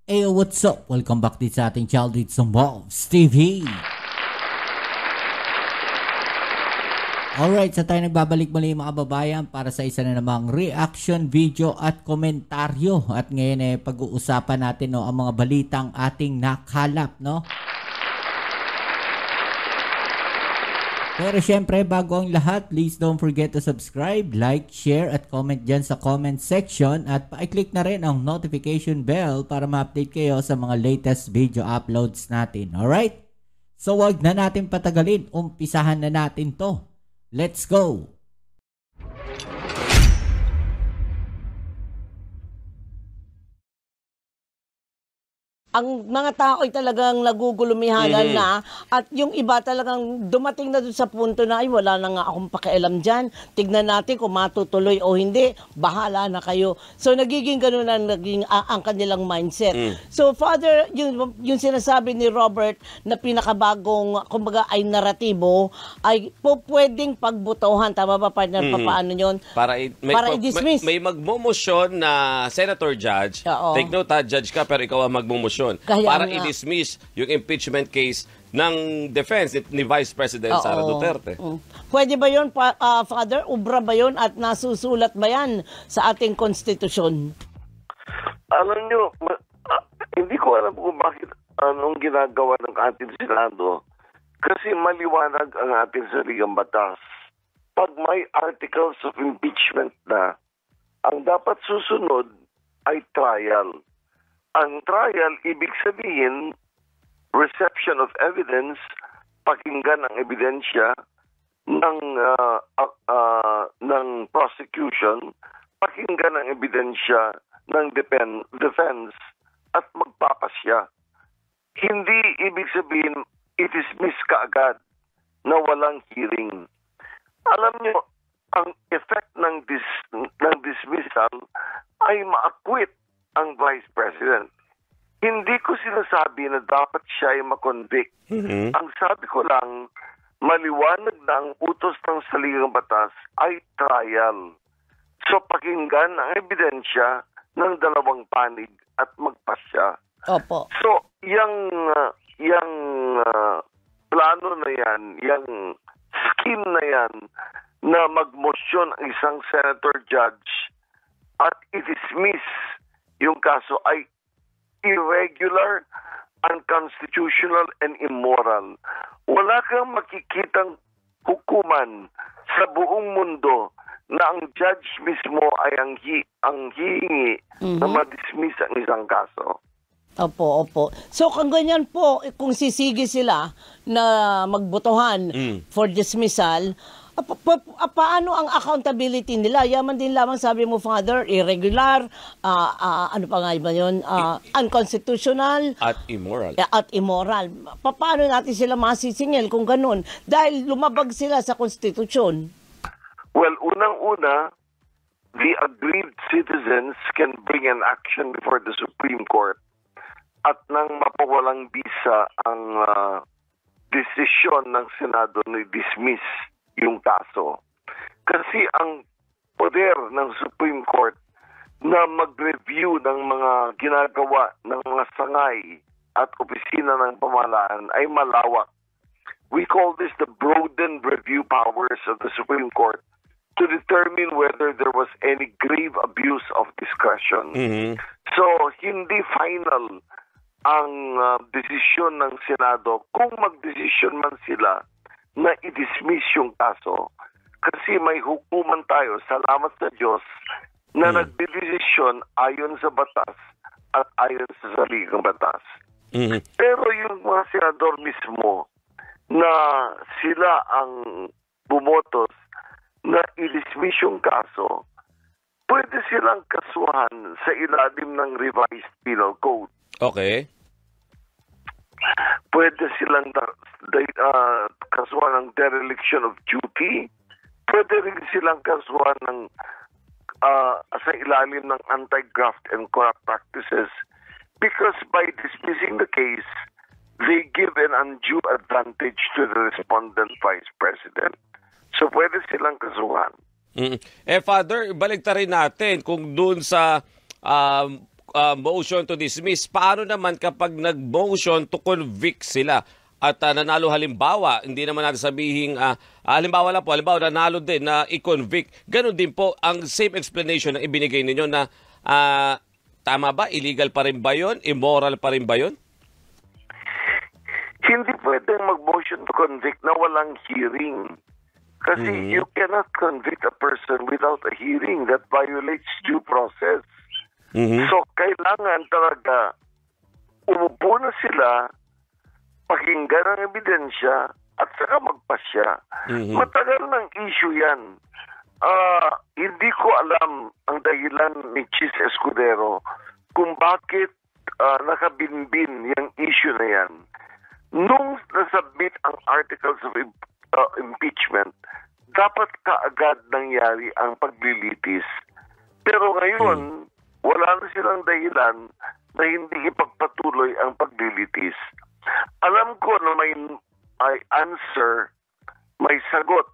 Hey, what's up? Welcome back din sa ating Child With Some Balls TV. Alright, sa tayo nagbabalik muli mga kababayan para sa isa na namang reaction video at komentaryo. At ngayon pag-uusapan natin ang mga balitang ating nakalap, no? Pero syempre, bago ang lahat, please don't forget to subscribe, like, share, at comment dyan sa comment section. At pa-click na rin ang notification bell para ma-update kayo sa mga latest video uploads natin. Alright? So wag na natin patagalin, umpisahan na natin to. Let's go! Ang mga tao ay talagang nagugulumihanan na at yung iba talagang dumating na doon sa punto na ay wala na nga akong pakialam dyan. Tignan natin kung matutuloy o hindi. Bahala na kayo. So nagiging ganun ang ang kanilang mindset. So Father, yung sinasabi ni Robert na pinakabagong kumbaga ay naratibo ay pwedeng pagbutuhan. Tama ba partner? Paano yun? Para i-dismiss. May magmomosyon na senator judge. Take note ha, judge ka pero ikaw ang magmomosyon. Para i-dismiss yung impeachment case ng defense ni Vice President Sara Duterte. Pwede ba yun, Father? Ubra ba yun at nasusulat ba yan sa ating konstitusyon? Alam nyo, hindi ko alam kung bakit anong ginagawa ng ating Senado kasi maliwanag ang ating saligang batas. Pag may articles of impeachment na, ang dapat susunod ay trial. Ang trial, ibig sabihin, reception of evidence, pakinggan ang ebidensya ng prosecution, pakinggan ang ebidensya ng defense, at magpapasya. Hindi ibig sabihin, i-dismiss ka agad na walang hearing. Alam nyo, ang effect ng dismissal ay ma-acquit ang Vice President. Hindi ko sinasabi na dapat siya ay makonvict. Ang sabi ko lang, maliwanag na ang utos ng saligang batas ay trial. So pakinggan ang ebidensya ng dalawang panig at magpasya. Opo. So, yung plano na yan, yung scheme na yan, na magmosyon ang isang senator judge at i-dismiss yung kaso ay irregular, unconstitutional, and immoral. Wala kang makikitang hukuman sa buong mundo na ang judge mismo ay ang hihingi na ma-dismiss ang isang kaso. Opo. So kung ganyan po, kung sisigi sila na magbotohan for dismissal, paano ang accountability nila? Yaman din lamang sabi mo, Father, irregular, ano pa nga ba yun? Unconstitutional. At immoral. Paano natin sila masisingil kung ganun? Dahil lumabag sila sa konstitusyon. Well, unang-una, the aggrieved citizens can bring an action before the Supreme Court at nang mapawalang bisa ang desisyon ng Senado na dismiss yung kaso. Kasi ang poder ng Supreme Court na mag-review ng mga ginagawa ng mga sangay at opisina ng pamahalaan ay malawak. We call this the broadened review powers of the Supreme Court to determine whether there was any grave abuse of discretion. So, hindi final ang desisyon ng Senado kung mag-desisyon man sila na i-dismiss yung kaso. Kasi may hukuman tayo, salamat sa Diyos, na nagdedesisyon ayon sa batas at ayon sa saligang batas. Pero yung mga senador mismo na sila ang bumotos na i-dismiss yung kaso, pwede silang kasuhan sa ilalim ng revised penal code. Okay. Pwede silang kasuhan ng dereliction of duty. Pwede rin silang kasuhan ng sa ilalim ng anti-graft and corrupt practices because by dismissing the case, they give an undue advantage to the respondent Vice President. So pwede silang kasuhan. Father, balik rin natin kung doon sa motion to dismiss. Paano naman kapag nag-motion to convict sila? At nanalo halimbawa, hindi naman natin sabihin, halimbawa nanalo din na i-convict. Ganon din po ang same explanation na ibinigay ninyo na tama ba? Illegal pa rin ba yun? Immoral pa rin ba yun? Hindi pwedeng mag-motion to convict na walang hearing. Kasi you cannot convict a person without a hearing. That violates due process. So, kailangan talaga umupo na sila, pakinggan ang ebidensya at saka magpasya. Matagal ng issue yan. Hindi ko alam ang dahilan ni Chis Escudero kung bakit nakabinbin yung issue na yan. Nung nasubmit ang articles of impeachment, dapat kaagad nangyari ang paglilitis. Pero ngayon, wala na silang dahilan na hindi ipagpatuloy ang paglilitis. Alam ko na may answer, may sagot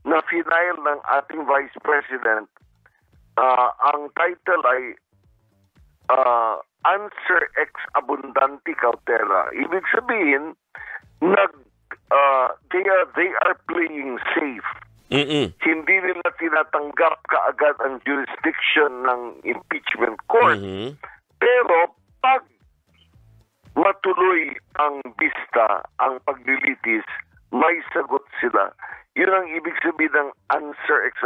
na final ng ating Vice President. Ang title ay Answer Ex Abundante Cautela. Ibig sabihin, they are playing safe. Hindi nila tinatanggap kaagad ang jurisdiction ng impeachment court. Pero pag matuloy ang bista, ang paglilitis, may sagot sila. Yun ang ibig sabihin ng answer ex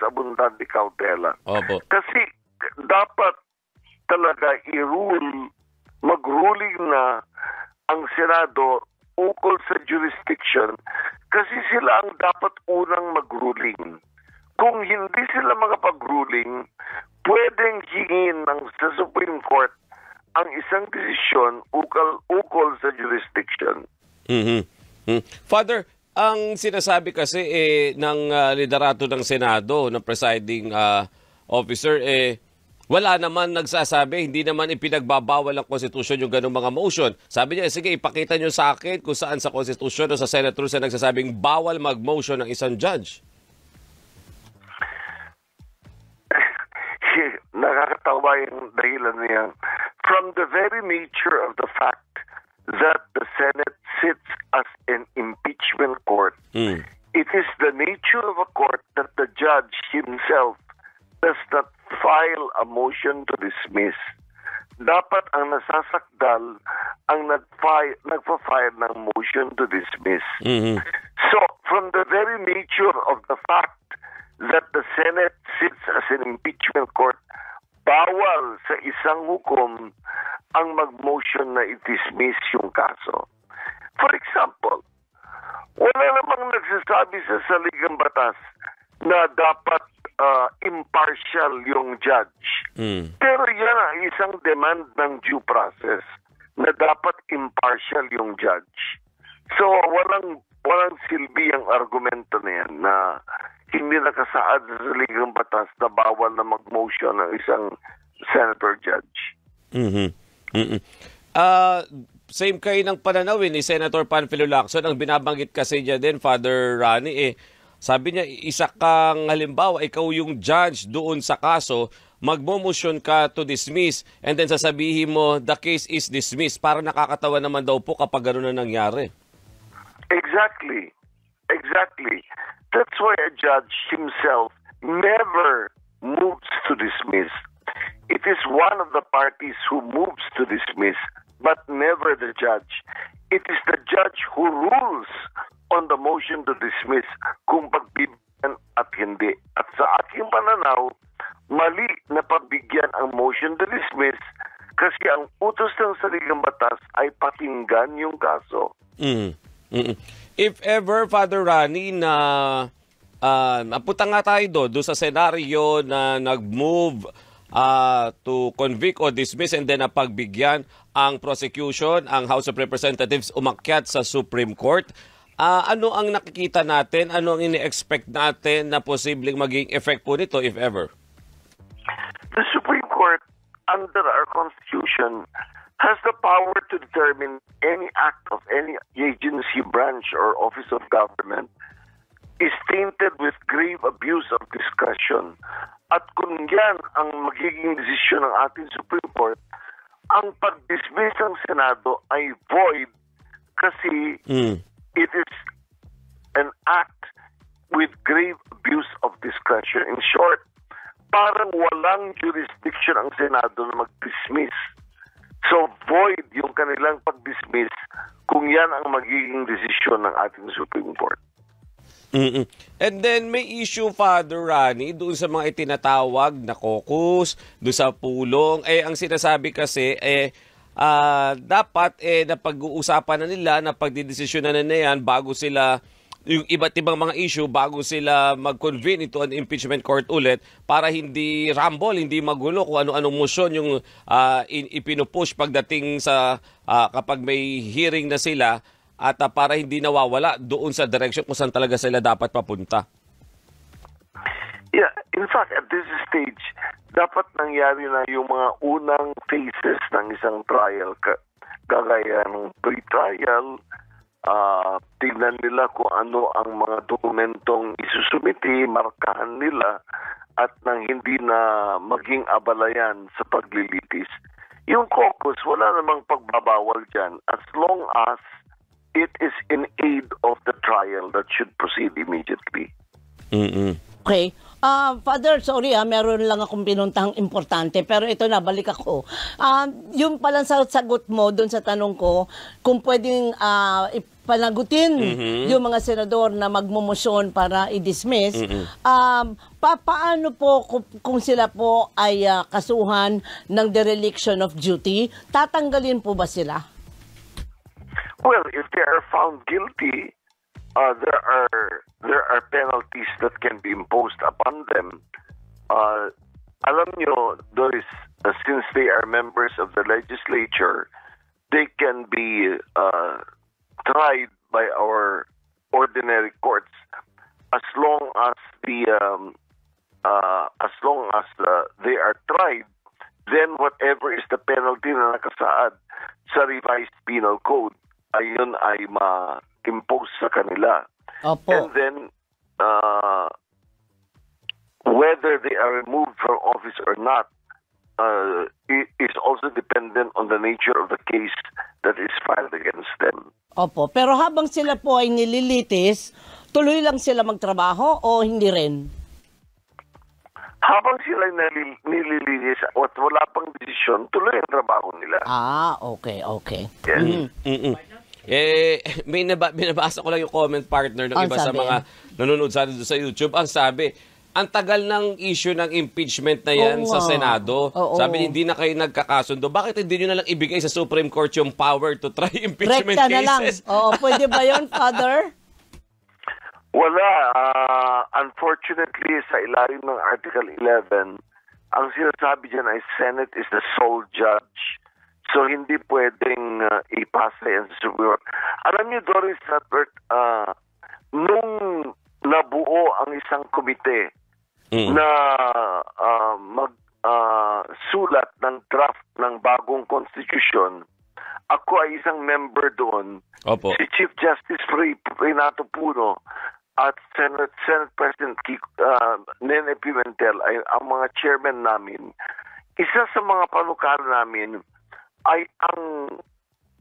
abundante cautela. Opo. Kasi dapat talaga mag-ruling na ang Senado ukol sa jurisdiction kasi sila ang dapat unang mag-ruling. Kung hindi sila makapag-ruling, pwedeng hingin sa Supreme Court ang isang desisyon ukol sa jurisdiction. Father, ang sinasabi kasi ng liderato ng Senado, ng presiding officer, wala naman nagsasabi, hindi naman ipinagbabawal ng konstitusyon yung ganung mga motion. Sabi niya, sige, ipakita nyo sa akin kung saan sa konstitusyon o sa Senate rules na nagsasabing bawal mag-motion ng isang judge. Nakakatawa yung dahilan niya. From the very nature of the fact that the Senate sits as an impeachment court, it is the nature of a court that the judge himself does not file a motion to dismiss. Dapat ang nasasakdal ang nagpa-file ng motion to dismiss. So, from the very nature of the fact that the Senate sits as an impeachment court, bawal sa isang hukom ang mag-motion na i-dismiss yung kaso. For example, wala namang nagsasabi sa saligang batas na dapat impartial yung judge. Pero yan ang isang demand ng due process na dapat impartial yung judge. So, walang silbi ang argumento na yan na hindi nakasaad sa saligang batas na bawal na mag-motion ng isang senator judge. Same kayo ng pananaw ni Senator Panfilo Lacson. Ang binabanggit kasi niya din, Father Rani, sabi niya, isa kang halimbawa, ikaw yung judge doon sa kaso, magmo-motion ka to dismiss and then sasabihin mo, the case is dismissed. Parang nakakatawa naman daw po kapag gano'n na nangyari. Exactly. That's why a judge himself never moves to dismiss. It is one of the parties who moves to dismiss, but never the judge. It is the judge who rules on the motion to dismiss kung pagbibigyan at hindi. At sa aking pananaw, mali na pagbigyan ang motion to dismiss kasi ang utos ng saligang batas ay pakinggan yung kaso. If ever, Father Rani, na napunta nga tayo doon sa senaryo na nag-move to convict or dismiss and then napagbigyan ang prosecution, ang House of Representatives umakyat sa Supreme Court, ano ang nakikita natin? Ano ang ini-expect natin na posibleng maging effect po nito, if ever? The Supreme Court, under our Constitution, has the power to determine any act of any agency, branch, or office of government is tainted with grave abuse of discretion. At kung yan ang magiging desisyon ng ating Supreme Court, ang pag-dismiss ng Senado ay void kasi it is an act with grave abuse of discretion. In short, parang walang jurisdiction ang Senado na mag-dismiss. So, void yung kanilang pag-dismiss kung yan ang magiging desisyon ng ating Supreme Court. And then may issue, Father Rani, doon sa mga itinatawag na caucus, doon sa pulong. Ang sinasabi kasi, dapat napag-uusapan na nila, napagdidesisyonan na yan bago sila, yung iba't ibang mga issue, bago sila mag-convene ito an impeachment court ulit para hindi rumble, hindi magulo kung ano-anong motion yung ipinupush pagdating sa kapag may hearing na sila. At para hindi nawawala doon sa direction kung saan talaga sila dapat papunta. Yeah, in fact, at this stage, dapat nangyari na yung mga unang phases ng isang trial. Kagaya ng pre-trial, tignan nila kung ano ang mga dokumentong isusumiti, markahan nila, at nang hindi na maging abalayan sa paglilitis. Yung caucus, wala namang pagbabawal dyan as long as it is in aid of the trial that should proceed immediately. Okay. Father, sorry meron lang akong pinuntahang importante, pero ito na, balik ako. Yung palang sagot mo doon sa tanong ko, kung pwedeng panagutin yung mga senador na magmumosyon para i-dismiss, paano po kung sila po ay kasuhan ng dereliction of duty, tatanggalin po ba sila? Well, if they are found guilty, there are penalties that can be imposed upon them. Alam nyo, Doris, since they are members of the legislature, they can be tried by our ordinary courts as long as they are tried. Then whatever is the penalty na nakasaad sa revised penal code, ayun ay ma-impose sa kanila. Opo. And then, whether they are removed from office or not is also dependent on the nature of the case that is filed against them. Opo. Pero habang sila po ay nililitis, tuloy lang sila magtrabaho o hindi rin? Habang sila nililinis at wala pang desisyon, tuloy ang trabaho nila. Okay. Yes. May binabasa ko lang yung comment partner ng iba sa mga nanonood sa YouTube. Ang sabi, ang tagal ng issue ng impeachment na yan sa Senado. Sabi, hindi na kayo nagkakasundo. Bakit hindi nyo na lang ibigay sa Supreme Court yung power to try impeachment Rekta cases? na lang. Pwede ba yun, Father? Wala. Unfortunately, sa ilalim ng Article 11, ang sinasabi dyan ay Senate is the sole judge. So, hindi pwedeng ipasa yan sa Supreme Court. Alam niyo, Doris at Bert, nung nabuo ang isang komite na sulat ng draft ng bagong constitution, ako ay isang member doon. Opo. Si Chief Justice Renato Puno at Senate President Nene Pimentel ay ang mga chairman namin. Isa sa mga panukala namin ay ang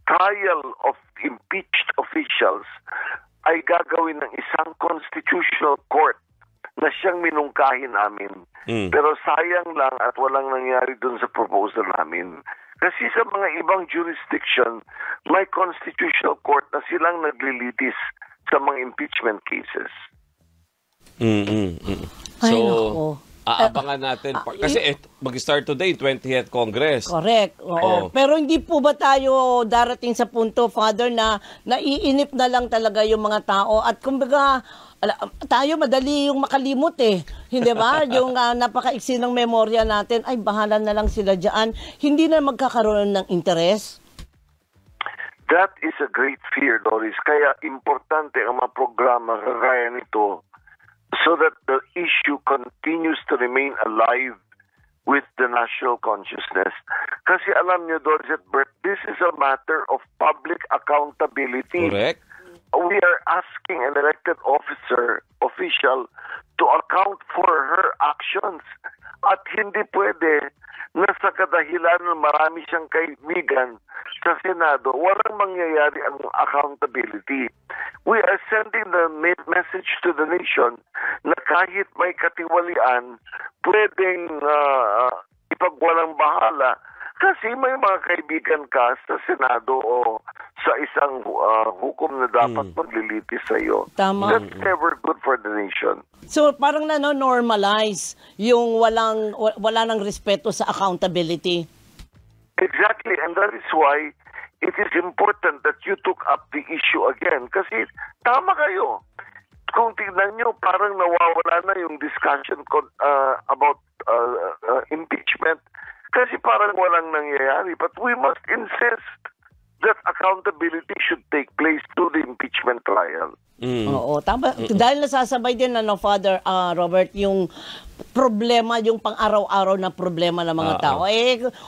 trial of impeached officials ay gagawin ng isang constitutional court na siyang minungkahin namin. Pero sayang lang at walang nangyari dun sa proposal namin. Kasi sa mga ibang jurisdiction, may constitutional court na silang naglilitis sa mga impeachment cases. So, aabangan natin. Kasi mag-start today, 20th Congress. Correct. Oo. Pero hindi po ba tayo darating sa punto, Father, na naiinip na lang talaga yung mga tao at kumbaga tayo madali yung makalimot Hindi ba? Yung napakaiksi ng memorya natin, ay bahala na lang sila dyan. Hindi na magkakaroon ng interes? That is a great fear, Doris. Kaya importante ang mga programa kagaya nito so that the issue continues to remain alive with the national consciousness. Kasi alam niyo, Doris at Bert, this is a matter of public accountability. Correct. We are asking an elected officer of official to account for her actions. At hindi pwede na sa kadahilan ng marami siyang kaibigan sa Senado, walang mangyayari ang accountability. We are sending the message to the nation na kahit may katiwalian, pwedeng ipagwalang bahala kasi may mga kaibigan ka sa Senado o sa isang hukom na dapat maglilitis sa iyo. Tama. That's never good for the nation. So parang normalize yung wala nang respeto sa accountability. Exactly, and that is why it is important that you took up the issue again. Kasi tama kayo. Kung tignan nyo, parang nawawala na yung discussion about impeachment kasi parang walang nangyayari. But we must insist that accountability should take place to the impeachment trial. Oo, tama. Dahil nasasabay din, Father Robert, yung problema, yung pang-araw-araw na problema ng mga tao.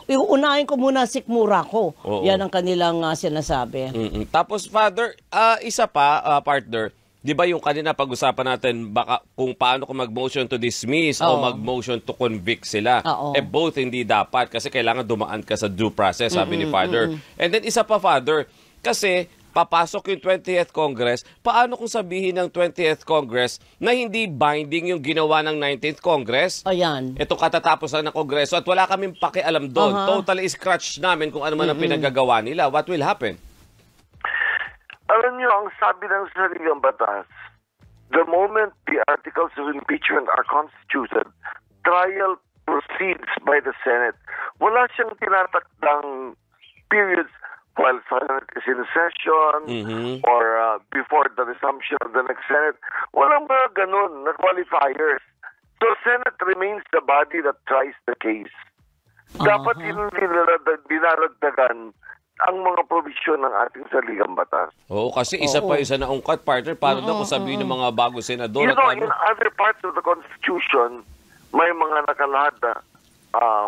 Unahin ko muna sikmura ko. Yan ang kanilang sinasabi. Tapos, Father, isa pa, partner, di ba yung kanina pag-usapan natin baka kung paano kung mag-motion to dismiss o mag-motion to convict sila. Both hindi dapat kasi kailangan dumaan ka sa due process, sabi ni Father. And then isa pa, Father, kasi papasok yung 20th Congress, paano kung sabihin ng 20th Congress na hindi binding yung ginawa ng 19th Congress? Ayan. Ito katatapos lang ng Kongreso at wala kaming pakialam doon. Totally scratch namin kung ano man ang pinagagawa nila. What will happen? Alam niyo, ang sabi ng saligang batas, the moment the articles of impeachment are constituted, trial proceeds by the Senate. Wala siyang tinatakdang periods while Senate is in session or before the resumption of the next Senate. Walang mga ganun na qualifiers. So Senate remains the body that tries the case. Dapat hindi dinaragdagan ang mga provision ng ating saligang batas. Oo, kasi isa na ungkat, partner. Paano daw kung sabihin ng mga bago senador? You know, in other parts of the Constitution, may mga nakalahad na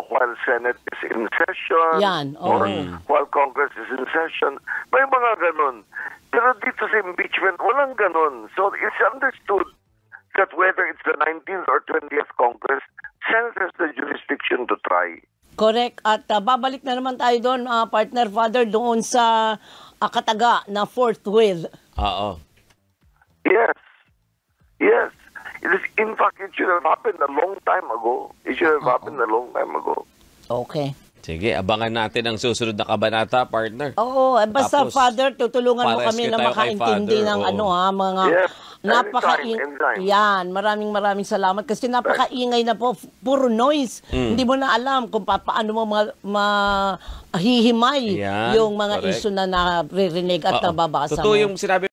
while Senate is in session or while Congress is in session, may mga ganun. Pero dito sa impeachment, walang ganun. So it's understood that whether it's the 19th or 20th Congress, Senate has the jurisdiction to try. Correct. At babalik na naman tayo doon, partner Father, doon sa kataga na forthwith. Oo. Yes. Yes. In fact, it should have happened a long time ago. It should have happened a long time ago. Okay. Sige, abangan natin ang susunod na kabanata, partner. Oo, basta Tapos, Father, tutulungan mo kami na makaintindi ng mga anytime. Yan, maraming salamat kasi napakaingay na po, puro noise. Hindi mo na alam kung paano mo mahihimay yung mga issue na naririnig at nababasa mo. Totoo yung sinabi